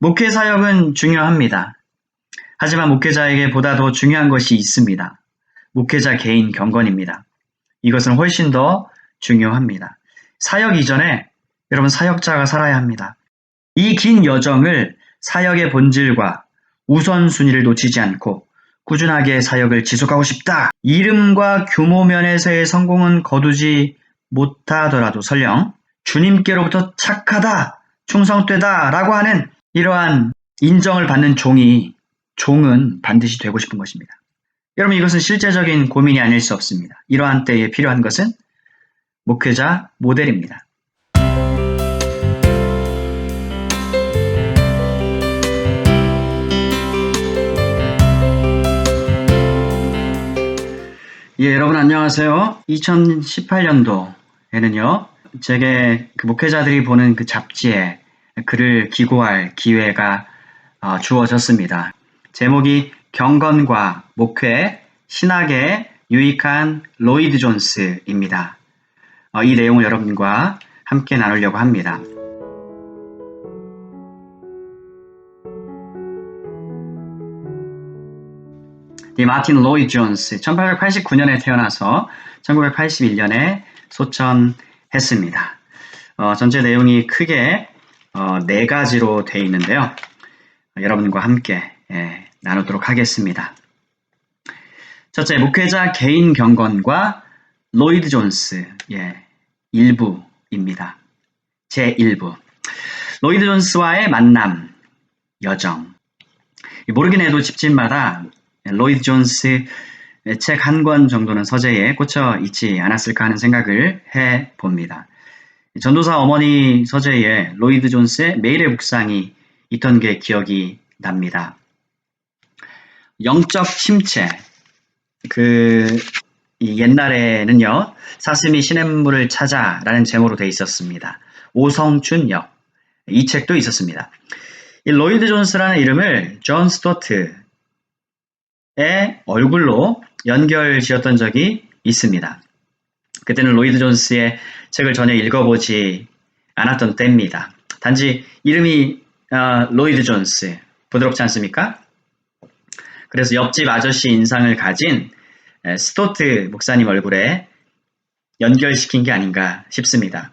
목회 사역은 중요합니다. 하지만 목회자에게 보다 더 중요한 것이 있습니다. 목회자 개인 경건입니다. 이것은 훨씬 더 중요합니다. 사역 이전에 여러분 사역자가 살아야 합니다. 이 긴 여정을 사역의 본질과 우선순위를 놓치지 않고 꾸준하게 사역을 지속하고 싶다. 이름과 규모 면에서의 성공은 거두지 못하더라도 설령 주님께로부터 착하다, 충성되다 라고 하는 이러한 인정을 받는 종은 반드시 되고 싶은 것입니다. 여러분 이것은 실제적인 고민이 아닐 수 없습니다. 이러한 때에 필요한 것은 목회자 모델입니다. 여러분 안녕하세요. 2018년도에는요. 제게 목회자들이 보는 그 잡지에 글을 기고할 기회가 주어졌습니다. 제목이 경건과 목회, 신학에 유익한 로이드 존스입니다. 이 내용을 여러분과 함께 나누려고 합니다. 이 마틴 로이드 존스, 1889년에 태어나서 1981년에 소천했습니다. 전체 내용이 크게 4가지로 되어 있는데요. 여러분과 함께 나누도록 하겠습니다. 첫째, 목회자 개인 경건과 로이드 존스 일부입니다. 제1부. 로이드 존스와의 만남, 여정. 모르긴 해도 집집마다 로이드 존스 책 한 권 정도는 서재에 꽂혀 있지 않았을까 하는 생각을 해봅니다. 전도사 어머니 서재에 로이드 존스의 메일의 묵상이 있던 게 기억이 납니다. 영적 침체. 옛날에는요, 사슴이 시냇물을 찾아라는 제목으로 되어 있었습니다. 오성춘 역. 이 책도 있었습니다. 이 로이드 존스라는 이름을 존 스토트의 얼굴로 연결 지었던 적이 있습니다. 그때는 로이드 존스의 책을 전혀 읽어보지 않았던 때입니다. 단지 이름이 로이드 존스, 부드럽지 않습니까? 그래서 옆집 아저씨 인상을 가진 스토트 목사님 얼굴에 연결시킨 게 아닌가 싶습니다.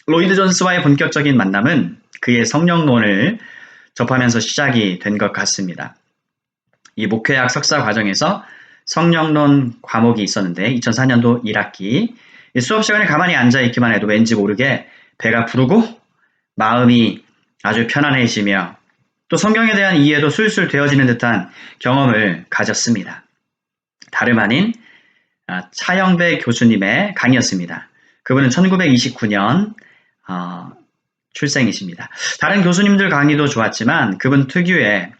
로이드 존스와의 본격적인 만남은 그의 성령론을 접하면서 시작이 된 것 같습니다. 이 목회학 석사 과정에서 성령론 과목이 있었는데 2004년도 1학기 수업 시간에 가만히 앉아있기만 해도 왠지 모르게 배가 부르고 마음이 아주 편안해지며 또 성경에 대한 이해도 술술 되어지는 듯한 경험을 가졌습니다. 다름 아닌 차영배 교수님의 강의였습니다. 그분은 1929년 출생이십니다. 다른 교수님들 강의도 좋았지만 그분 특유의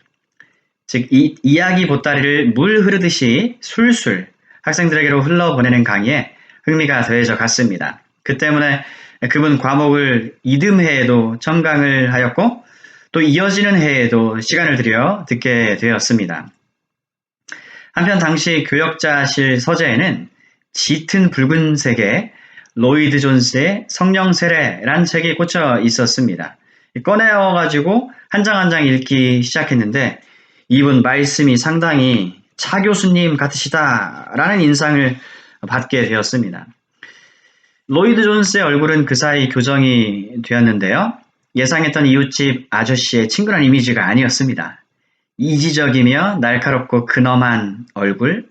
즉 이야기 보따리를 물 흐르듯이 술술 학생들에게로 흘러보내는 강의에 흥미가 더해져 갔습니다. 그 때문에 그분 과목을 이듬해에도 첨강을 하였고 또 이어지는 해에도 시간을 들여 듣게 되었습니다. 한편 당시 교역자실 서재에는 짙은 붉은색의 로이드 존스의 성령 세례라는 책이 꽂혀 있었습니다. 꺼내어가지고 한 장 한 장 읽기 시작했는데 이분 말씀이 상당히 차 교수님 같으시다라는 인상을 받게 되었습니다. 로이드 존스의 얼굴은 그 사이 교정이 되었는데요. 예상했던 이웃집 아저씨의 친근한 이미지가 아니었습니다. 이지적이며 날카롭고 근엄한 얼굴,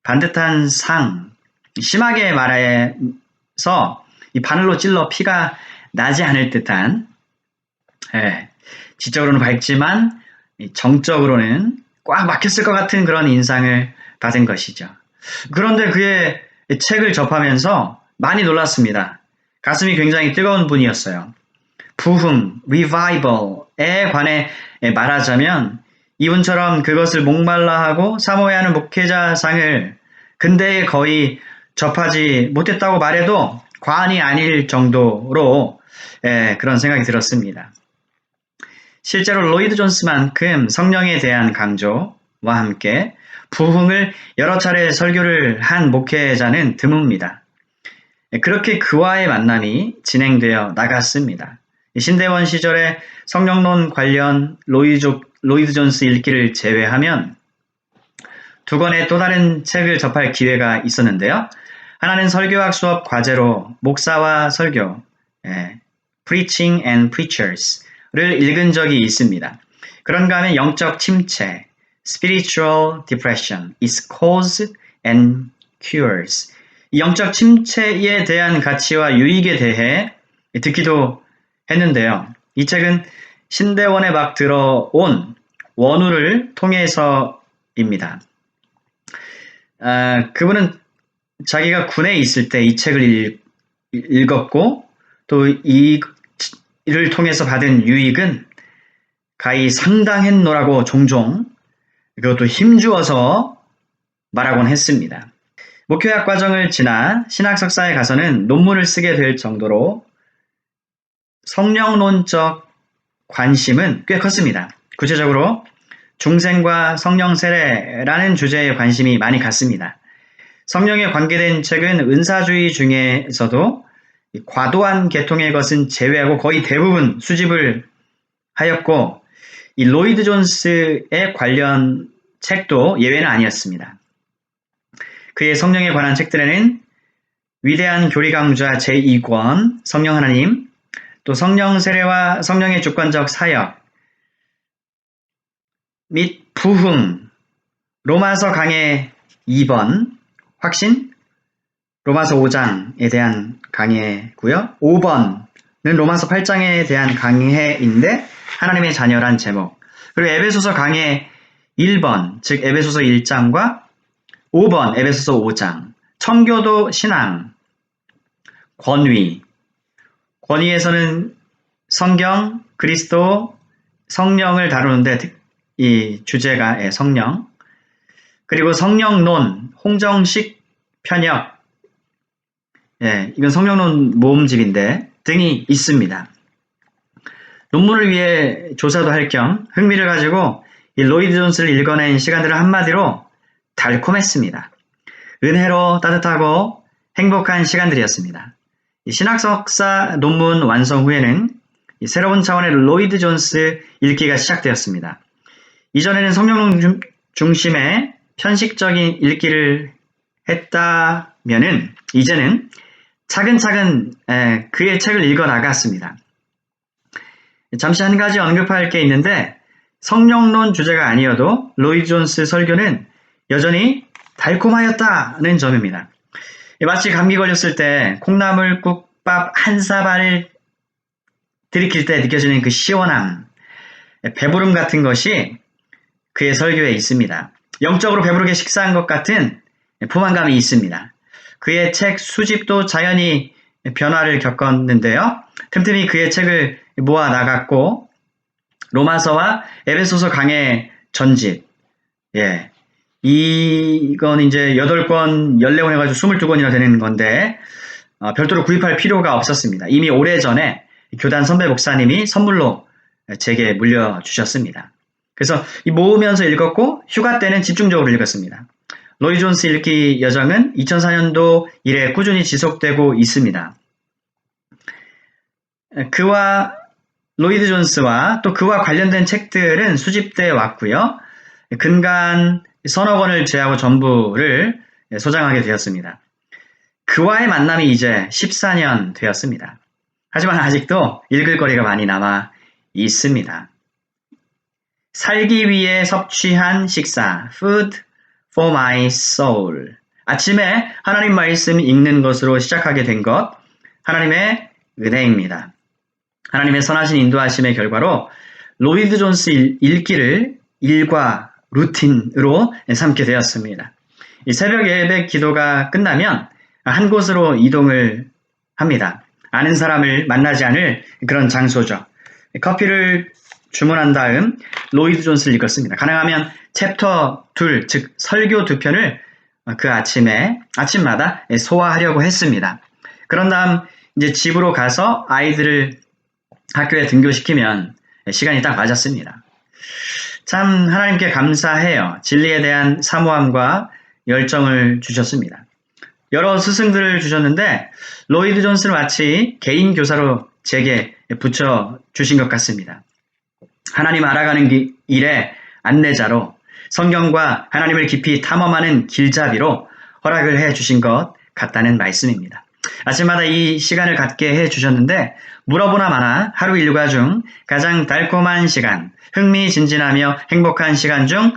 반듯한 상, 심하게 말해서 이 바늘로 찔러 피가 나지 않을 듯한 지적으로는 밝지만 정적으로는 꽉 막혔을 것 같은 그런 인상을 받은 것이죠. 그런데 그의 책을 접하면서 많이 놀랐습니다. 가슴이 굉장히 뜨거운 분이었어요. 부흥, revival에 관해 말하자면 이분처럼 그것을 목말라하고 사모해야 하는 목회자상을 근대에 거의 접하지 못했다고 말해도 과언이 아닐 정도로 그런 생각이 들었습니다. 실제로 로이드 존스만큼 성령에 대한 강조와 함께 부흥을 여러 차례 설교를 한 목회자는 드뭅니다. 그렇게 그와의 만남이 진행되어 나갔습니다. 신대원 시절의 성령론 관련 로이드 존스 읽기를 제외하면 두 권의 또 다른 책을 접할 기회가 있었는데요. 하나는 설교학 수업 과제로 목사와 설교, Preaching and Preachers를 읽은 적이 있습니다. 그런가 하면 영적 침체, Spiritual Depression, Its Cause and Cures. 영적 침체에 대한 가치와 유익에 대해 듣기도 했는데요. 이 책은 신대원에 막 들어온 원우를 통해서입니다. 그분은 자기가 군에 있을 때 이 책을 읽었고 또 이를 통해서 받은 유익은 가히 상당했노라고 종종 그것도 힘주어서 말하곤 했습니다. 목회학 과정을 지나 신학 석사에 가서는 논문을 쓰게 될 정도로 성령론적 관심은 꽤 컸습니다. 구체적으로 중생과 성령 세례라는 주제에 관심이 많이 갔습니다. 성령에 관계된 책은 은사주의 중에서도 과도한 계통의 것은 제외하고 거의 대부분 수집을 하였고 이 로이드 존스에 관련 책도 예외는 아니었습니다. 그의 성령에 관한 책들에는 위대한 교리 강좌 제2권 성령 하나님, 또 성령 세례와 성령의 주권적 사역 및 부흥, 로마서 강해 2번, 확신, 로마서 5장에 대한 강해고요. 5번은 로마서 8장에 대한 강해인데 하나님의 자녀란 제목. 그리고 에베소서 강해 1번, 즉 에베소서 1장과 5번, 에베소서 5장. 청교도 신앙, 권위. 권위에서는 성경, 그리스도, 성령을 다루는데 이 주제가 성령. 그리고 성령론, 홍정식 편역. 이건 성령론 모음집인데 등이 있습니다. 논문을 위해 조사도 할 겸 흥미를 가지고 이 로이드 존스를 읽어낸 시간들은 한마디로 달콤했습니다. 은혜로 따뜻하고 행복한 시간들이었습니다. 신학 석사 논문 완성 후에는 새로운 차원의 로이드 존스 읽기가 시작되었습니다. 이전에는 성령론 중심의 편식적인 읽기를 했다면은 이제는 차근차근 그의 책을 읽어 나갔습니다. 잠시 한 가지 언급할 게 있는데 성령론 주제가 아니어도 로이드 존스 설교는 여전히 달콤하였다는 점입니다. 마치 감기 걸렸을 때 콩나물국밥 한 사발을 들이킬 때 느껴지는 그 시원함, 배부름 같은 것이 그의 설교에 있습니다. 영적으로 배부르게 식사한 것 같은 포만감이 있습니다. 그의 책 수집도 자연히 변화를 겪었는데요. 틈틈이 그의 책을 모아 나갔고 로마서와 에베소서 강해 전집, 이건 이제 8권 14권 해가지고 22권이나 되는 건데 별도로 구입할 필요가 없었습니다. 이미 오래전에 교단 선배 목사님이 선물로 제게 물려주셨습니다. 그래서 모으면서 읽었고 휴가 때는 집중적으로 읽었습니다. 로이드 존스 읽기 여정은 2004년도 이래 꾸준히 지속되고 있습니다. 로이드 존스와 또 그와 관련된 책들은 수집돼 왔고요. 근간 서너 권을 제하고 전부를 소장하게 되었습니다. 그와의 만남이 이제 14년 되었습니다. 하지만 아직도 읽을 거리가 많이 남아 있습니다. 살기 위해 섭취한 식사, food for my soul. 아침에 하나님 말씀 읽는 것으로 시작하게 된 것, 하나님의 은혜입니다. 하나님의 선하신 인도하심의 결과로 로이드 존스 읽기를 일과 루틴으로 삼게 되었습니다. 이 새벽 예배 기도가 끝나면 한 곳으로 이동을 합니다. 아는 사람을 만나지 않을 그런 장소죠. 커피를 주문한 다음 로이드 존스를 읽었습니다. 가능하면 챕터 2, 즉 설교 2편을 그 아침마다 소화하려고 했습니다. 그런 다음 이제 집으로 가서 아이들을 학교에 등교시키면 시간이 딱 맞았습니다. 참 하나님께 감사해요. 진리에 대한 사모함과 열정을 주셨습니다. 여러 스승들을 주셨는데 로이드 존스는 마치 개인 교사로 제게 붙여 주신 것 같습니다. 하나님 알아가는 일의 안내자로 성경과 하나님을 깊이 탐험하는 길잡이로 허락을 해 주신 것 같다는 말씀입니다. 아침마다 이 시간을 갖게 해 주셨는데 물어보나 마나 하루 일과 중 가장 달콤한 시간, 흥미진진하며 행복한 시간 중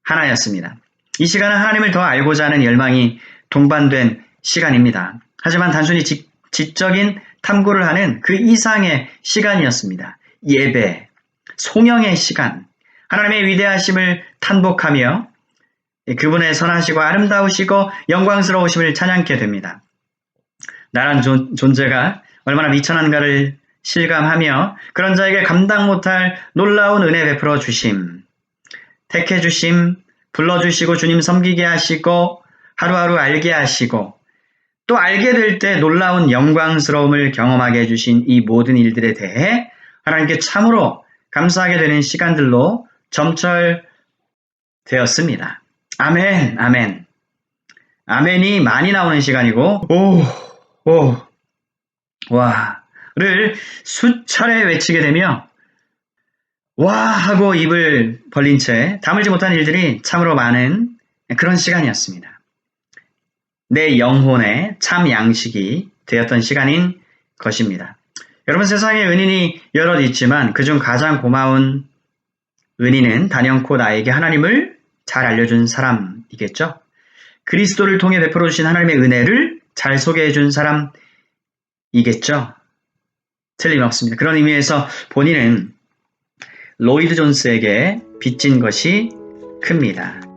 하나였습니다. 이 시간은 하나님을 더 알고자 하는 열망이 동반된 시간입니다. 하지만 단순히 지적인 탐구를 하는 그 이상의 시간이었습니다. 예배, 송영의 시간, 하나님의 위대하심을 탄복하며 그분의 선하시고 아름다우시고 영광스러우심을 찬양케 됩니다. 나란 존재가 얼마나 미천한가를 실감하며 그런 자에게 감당 못할 놀라운 은혜 베풀어 주심, 택해 주심, 불러주시고 주님 섬기게 하시고 하루하루 알게 하시고 또 알게 될 때 놀라운 영광스러움을 경험하게 해주신 이 모든 일들에 대해 하나님께 참으로 감사하게 되는 시간들로 점철되었습니다. 아멘, 아멘. 아멘이 많이 나오는 시간이고 와를 수차례 외치게 되며 와 하고 입을 벌린 채 다물지 못한 일들이 참으로 많은 그런 시간이었습니다. 내 영혼의 참 양식이 되었던 시간인 것입니다. 여러분, 세상에 은인이 여럿 있지만 그중 가장 고마운 은인은 단연코 나에게 하나님을 잘 알려준 사람이겠죠. 그리스도를 통해 베풀어 주신 하나님의 은혜를 잘 소개해 준 사람이겠죠. 틀림없습니다. 그런 의미에서 본인은 로이드 존스에게 빚진 것이 큽니다.